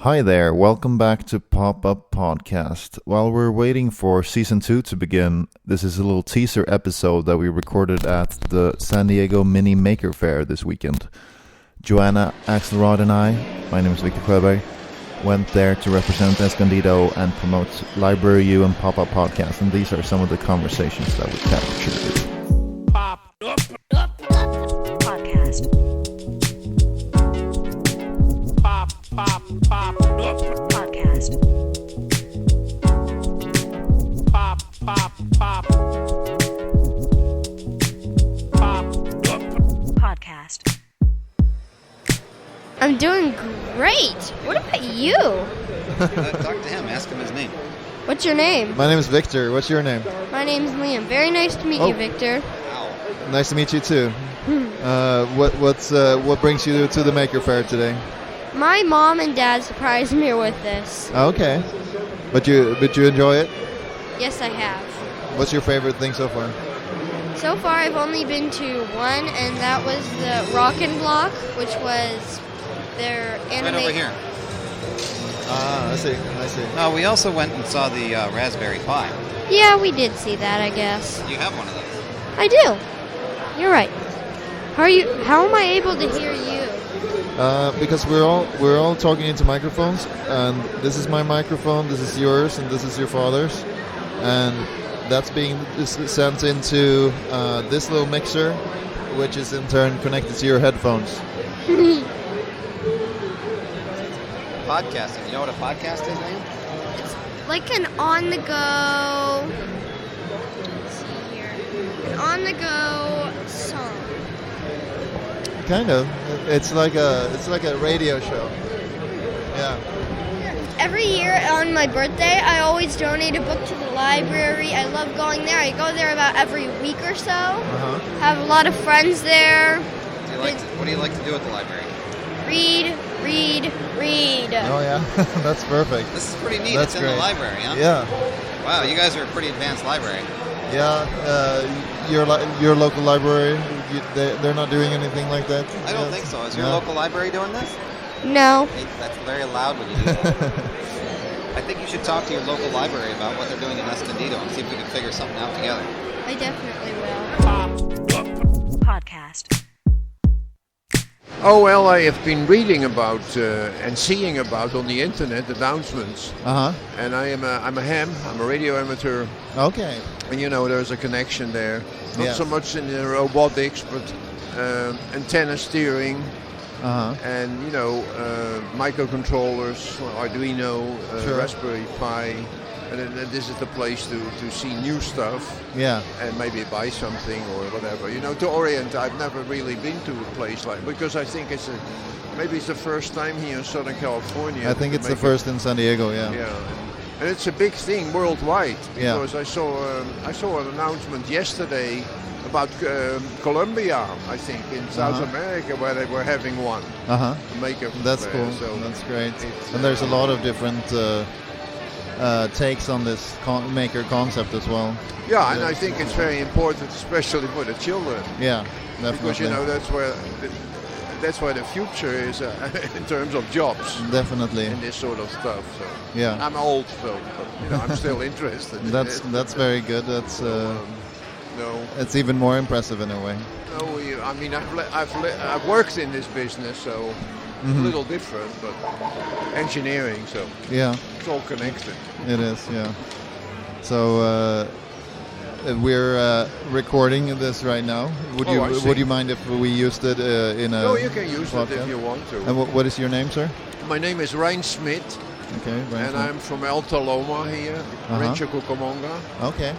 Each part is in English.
Hi there, welcome back to PopUp Podcast. While we're waiting for Season 2 to begin, this is a little teaser episode that we recorded at the San Diego Mini Maker Fair this weekend. Joanna Axelrod and I, my name is Victor Sjöberg, went there to represent Escondido and promote Library U and PopUp Podcast, and these are some of the conversations that we captured. Pop Up Podcast. Pop Up Podcast. Pop Up Podcast. I'm doing great. What about you? Talk to him. Ask him his name. What's your name? My name is Victor. What's your name? My name's Liam. Very nice to meet you, Victor. Wow. Nice to meet you too. What brings you to the Maker Fair today? My mom and dad surprised me with this. Okay, but you enjoy it? Yes, I have. What's your favorite thing so far? So far, I've only been to one, and that was the Rock and Block, which was their anime. Right over here. Ah, I see. No, we also went and saw the Raspberry Pi. Yeah, we did see that, I guess. You have one of those. I do. You're right. How am I able to hear you? Because we're all talking into microphones, and this is my microphone, this is yours, and this is your father's, and that's being sent into this little mixer, which is in turn connected to your headphones. Podcasting. You know what a podcast is, Liam? It's like an on-the-go. Let's see here. An on-the-go song. Kind of. It's like a radio show. Yeah. Every year on my birthday, I always donate a book to the library. I love going there. I go there about every week or so. Have a lot of friends there. What do you like to do at the library? Read. Oh yeah, that's perfect. This is pretty neat. That's it's great. in the library, huh? Yeah. Wow, you guys are a pretty advanced library. Yeah. Your local library, they're not doing anything like that? I don't think so. Is your local library doing this? No. That's very loud when you do that. I think you should talk to your local library about what they're doing in Escondido and see if we can figure something out together. I definitely will. Podcast. Oh, well, I have been reading about and seeing about on the internet announcements. And I'm a ham. I'm a radio amateur. Okay. And there's a connection there. Not Yeah. so much in the robotics, but antenna steering. And microcontrollers, Arduino, Sure. Raspberry Pi. And then this is the place to see new stuff. Yeah. And maybe buy something or whatever. To orient, I've never really been to a place because I think maybe it's the first time here in Southern California. I think it's the first in San Diego. Yeah. Yeah, and it's a big thing worldwide Yeah. because I saw an announcement yesterday about Colombia, I think, in South America, where they were having one. Maker. That's Fair, cool. so That's great. And there's a lot of different takes on this maker concept as well. Yeah, and I think it's very important, especially for the children. Yeah, definitely. Because that's where the future is in terms of jobs. Definitely. And this sort of stuff. So Yeah. I'm old, so but, I'm still interested. in it. That's very good. That's No. it's even more impressive in a way. No, I've worked in this business, so a little different, but engineering, so Yeah, it's all connected. it is. Yeah. So we're recording this right now. I see. Would you mind if we used it in a? No, you can use podcast? it if you want to. And what is your name, sir? My name is Rein Smit, Okay. Brian and Smith. I'm from El Taloma here, Rancho Cucamonga, Okay.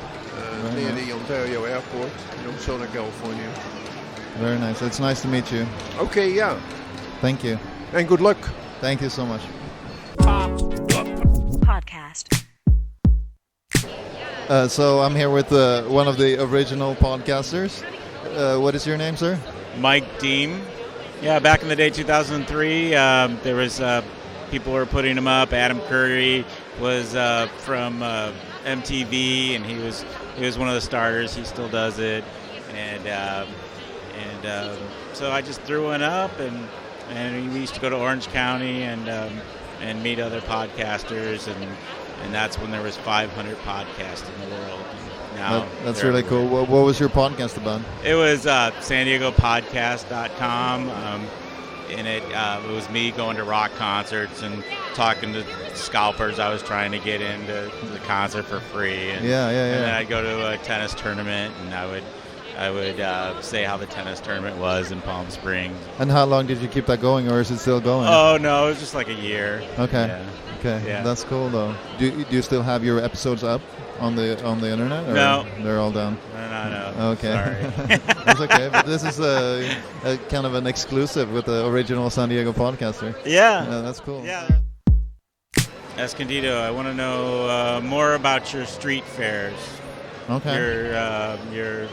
Very near nice. the Ontario Airport in Southern California. Very nice. It's nice to meet you. Okay, yeah, Thank you. and good luck. Thank you so much. Podcast. So I'm here with one of the original podcasters. What is your name, sir? Mike Deem. Yeah, back in the day, 2003, there was people were putting him up. Adam Curry was from MTV, and he was one of the starters. He still does it, and so I just threw one up, and we used to go to Orange County and and meet other podcasters, and that's when there was 500 podcasts in the world. Now that's really cool. What was your podcast about? It was San Diego Podcast.com. And it was me going to rock concerts and talking to scalpers I was trying to get into the concert for free. And, yeah. And then I'd go to a tennis tournament, and I would say how the tennis tournament was in Palm Springs. And how long did you keep that going, or is it still going? Oh no, it was just like a year. Okay. Yeah. Okay. Yeah. That's cool though. Do you still have your episodes up on the internet? Or No. They're all down. No. Okay. Sorry. That's okay. But this is a kind of an exclusive with the original San Diego podcaster. Yeah. That's cool. Yeah. Escondido, I want to know more about your street fairs. Okay. Your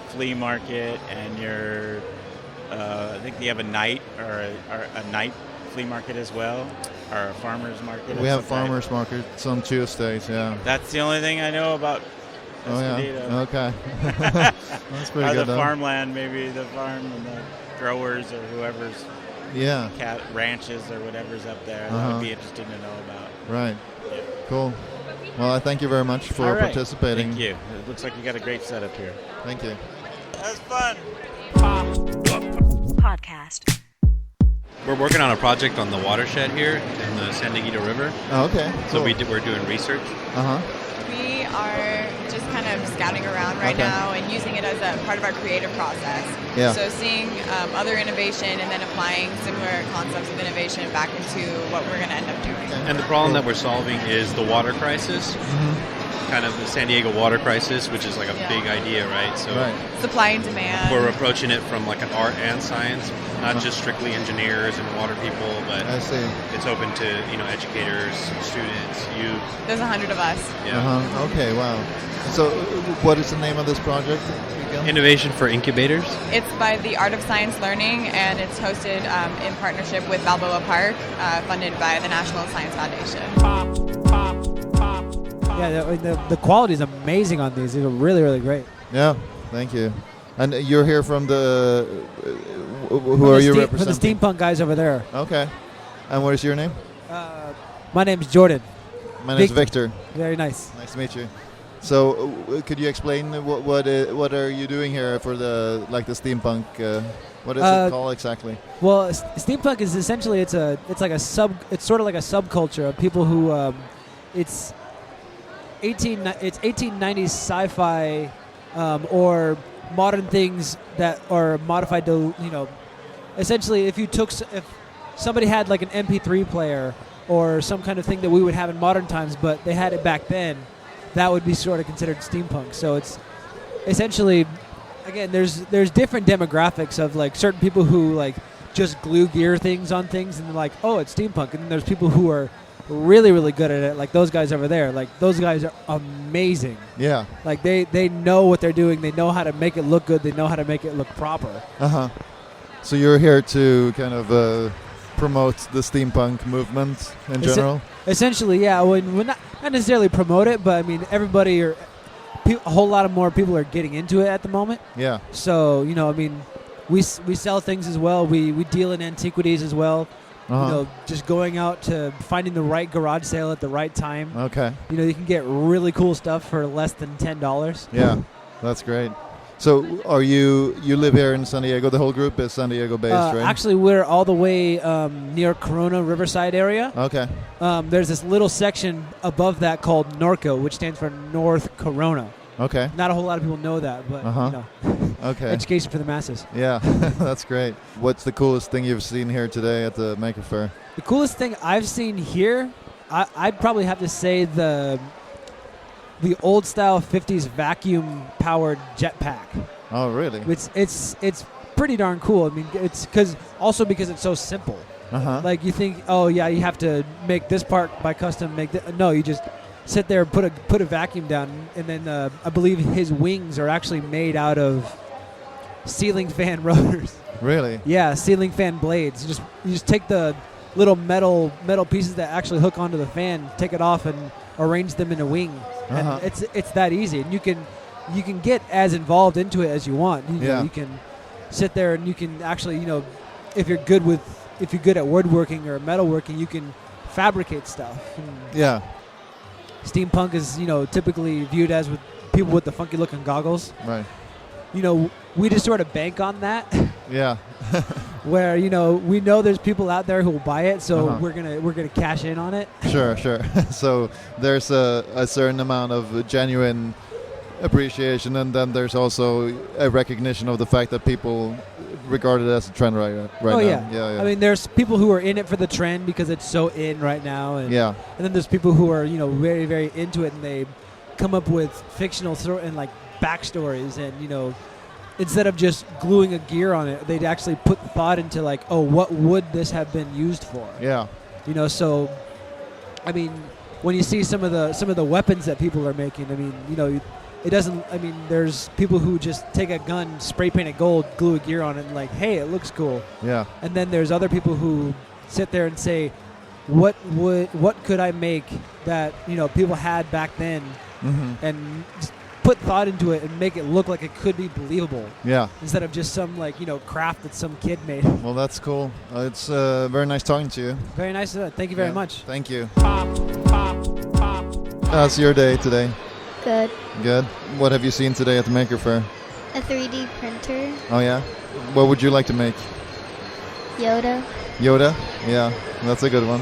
flea market and your I think you have a night or a night flea market as well, or a farmer's market. We have farmers markets on Tuesdays. Yeah. That's the only thing I know about Escondido. Oh yeah. Okay. That's pretty or good. The farmland, maybe the farm and the growers or whoever's cat ranches or whatever's up there. That would be interesting to know about. Right. Yeah. Cool. Well, I thank you very much for participating. Thank you. It looks like you got a great setup here. Thank you. That was fun. Podcast. We're working on a project on the watershed here in the San Diego River. Oh, okay. So cool. we're doing research. We are just kind of scouting around right now and using it as a part of our creative process. Yeah. So seeing other innovation and then applying similar concepts of innovation back into what we're going to end up doing. Okay. And the problem that we're solving is the water crisis. Kind of the San Diego water crisis, which is like a big idea, right? So supply and demand. We're approaching it from like an art and science, not just strictly engineers and water people, but I see. it's open to educators, students, youth. There's 100 of us. Yeah. Okay. Wow. So, what is the name of this project again? Innovation for Incubators. It's by the Art of Science Learning, and it's hosted in partnership with Balboa Park, funded by the National Science Foundation. Yeah, the quality is amazing on these. These are really, really great. Yeah, thank you. And you're here from the... who are you representing? From the steampunk guys over there. Okay. And what is your name? My name's Jordan. My name's Victor. Very nice. Nice to meet you. So, could you explain what are you doing here for the steampunk? What is it called exactly? Well, steampunk is essentially it's sort of like a subculture of people who it's 1890s sci-fi or modern things that are modified to essentially if somebody had like an MP3 player or some kind of thing that we would have in modern times, but they had it back then, that would be sort of considered steampunk. So it's essentially, again, there's different demographics of like certain people who like just glue gear things on things and they're like, oh, it's steampunk, and then there's people who are really, really good at it, like those guys over there. Like those guys are amazing. Yeah. Like they know what they're doing. They know how to make it look good. They know how to make it look proper. So you're here to kind of promote the steampunk movement in general? Essentially, yeah. We're not necessarily promote it, but I mean everybody a whole lot of more people are getting into it at the moment. Yeah. So I mean, we sell things as well. We deal in antiquities as well. Just going out to finding the right garage sale at the right time. Okay. You can get really cool stuff for less than $10. Yeah, that's great. So are you live here in San Diego? The whole group is San Diego based, right? Actually, we're all the way near Corona Riverside area. Okay. There's this little section above that called Norco, which stands for North Corona. Okay. Not a whole lot of people know that, but okay. Education for the masses. Yeah, that's great. What's the coolest thing you've seen here today at the Maker Faire? The coolest thing I've seen here, I'd probably have to say the old style 50s vacuum powered jetpack. Oh, really? It's pretty darn cool. I mean, it's because it's so simple. Like you think, oh yeah, you have to make this part by custom. No, you just sit there, put a vacuum down, and then I believe his wings are actually made out of ceiling fan rotors. Really? Yeah, ceiling fan blades. You just take the little metal pieces that actually hook onto the fan, take it off, and arrange them in a wing. And it's that easy. And you can get as involved into it as you want. You can sit there and you can actually, if you're good at woodworking or metalworking, you can fabricate stuff. And Yeah. steampunk is, typically viewed as with people with the funky looking goggles. Right. We just sort of bank on that. Yeah. Where we know there's people out there who will buy it, so Uh-huh. we're gonna cash in on it. Sure. So there's a certain amount of genuine appreciation, and then there's also a recognition of the fact that people regard it as a trend right Oh now. yeah. I mean, there's people who are in it for the trend because it's so in right now, and Yeah. and then there's people who are very very into it, and they come up with fictional and like backstories, and instead of just gluing a gear on it, they'd actually put thought into like, oh, what would this have been used for? Yeah. So I mean, when you see some of the weapons that people are making, I mean, it doesn't. I mean, there's people who just take a gun, spray paint it gold, glue a gear on it, and like, hey, it looks cool. Yeah. And then there's other people who sit there and say, what could I make that people had back then, and just put thought into it and make it look like it could be believable. Yeah. Instead of just some craft that some kid made. Well, that's cool. It's very nice talking to you. Very nice. Thank you very much. Thank you. How's your day today? Good. Good. What have you seen today at the Maker Faire? A 3D printer. Oh yeah. What would you like to make? Yoda. Yoda? Yeah, that's a good one.